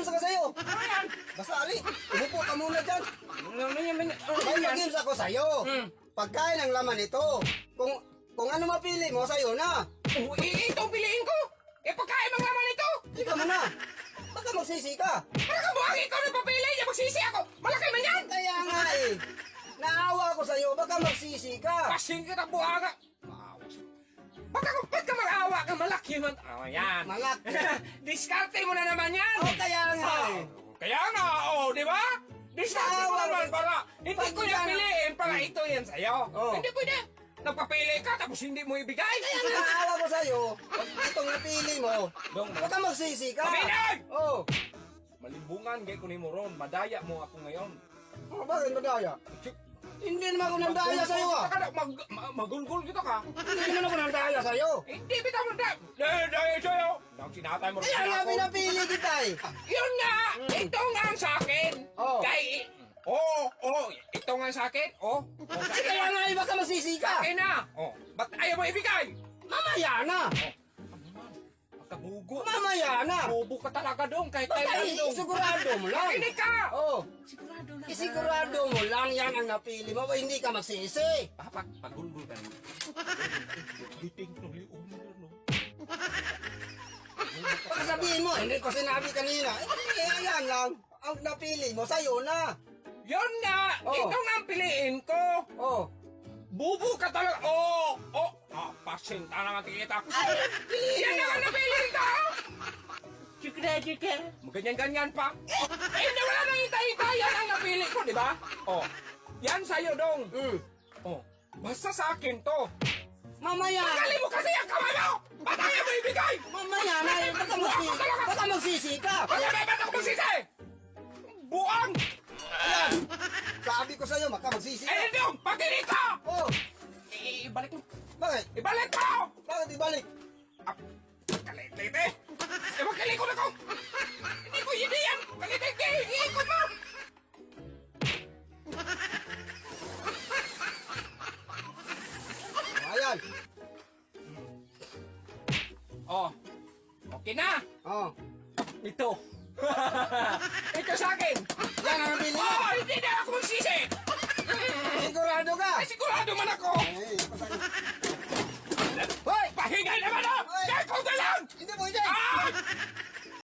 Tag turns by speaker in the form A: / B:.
A: games ako sa'yo.
B: Ano yan?
A: Basta, Ali, umupo ka muna dyan.
B: Ano yan?
A: May games ako sa'yo. Pagkain ang laman ito. Kung ano mapili mo, sa'yo na.
B: Oh, ito piliin ko. Eh, pagkain ang laman ito.
A: Ikaw mo na. Baka magsisi ka.
B: Para ka buhang ikaw na papili niya, magsisi ako. Malaki man yan.
A: Kaya nga eh. Naawa ko sa'yo, baka magsisi ka.
B: Kasing kita buhanga. Maawa siya. Ba't ka mag-awa ka? Malaki man. Oh, yan.
A: Malaki.
B: Diskarte mo na naman yan.
A: Oh, kaya nga eh.
B: Kaya nga, di ba? Diskarte mo
A: Naawa
B: naman
A: ko.
B: para hindi
A: Pag
B: ko yan
A: yan-
B: piliin para ito yan sa'yo.
A: Oh.
B: Hindi pwede. Nagpapili ka tapos hindi mo ibigay.
A: Kaya nga naawa ko sa'yo, pag itong napili mo, baka magsisi ka.
B: Paminog!
A: Oh.
B: Malimbungan gay ko ni mo ron. Madaya mo ako ngayon.
A: Oh, bakit madaya? Hindi naman ako nandaya sa'yo ah.
B: Magulgul kita ka.
A: Hindi naman ako nandaya sa'yo.
B: Hindi bitaw mo na. Dahil sa'yo. Nang sinatay mo rin
A: Kaya nga
B: ako.
A: pinapili kita eh.
B: Yun nga. Ito nga ang sa akin.
A: Oh.
B: Kay... ito nga sa akin.
A: Eh, kaya nga eh, baka magsisi
B: Sa
A: ka.
B: akin na. Ba't ayaw mo ibigay?
A: Mamaya na.
B: Pagkabugo.
A: Mamaya na.
B: Bobo ka talaga dong. Kahit
A: Basta
B: kailan dong.
A: isigurado mo lang.
B: Makinig ka.
A: Oh.
B: Sigurado na.
A: Isigurado mo lang yan ang napili mo, hindi ka magsisi.
B: Pagulgul ka rin. Biting no, liom mo no.
A: Baka sabihin mo, hindi ko sinabi kanina. Ayan lang. Ang napili mo, sa'yo na.
B: Yun nga.
A: Oh.
B: Ito nga ang piliin ko.
A: Oh.
B: Bubo ka talaga. Pasinta na nga kita. Yan na nga napili ko.
C: Sigurado ka?
B: Ganyan-ganyan pa. Hindi wala nang hintay-hintay. Yan ang napili ko, di ba? Yan sa'yo, dong. Basta sa akin to.
A: Mamaya.
B: Tagali mo kasi ang kamay mo! Ba't ayaw mo ibigay?
A: Mamaya na. Baka magsisi ka.
B: Ba't ako magsisi? Buang!
A: Ayan. Sabi ko sa'yo, maka magsisi ka.
B: Hindi yung pakinig ka!
A: Oh.
B: Ibalik mo.
A: Bakit?
B: Ibalik mo!
A: Bakit ibalik?
B: Kalit-lit eh! Magkalikot ako! Hindi ko hindi yan! Kalit-lit eh! Iikot mo!
A: Ayan.
B: Okay na!
A: Oh.
B: Ito! Ito sa akin!
A: Yan ang napili mo.
B: Hindi na ako magsisi!
A: Sigurado ka.
B: Ay, sigurado man ako!
A: Eh, patay.
B: Hoy! Pahinga naman ako!
A: Hoy!
B: Kaya ko na lang!
A: Hindi mo, hindi.
B: Ah!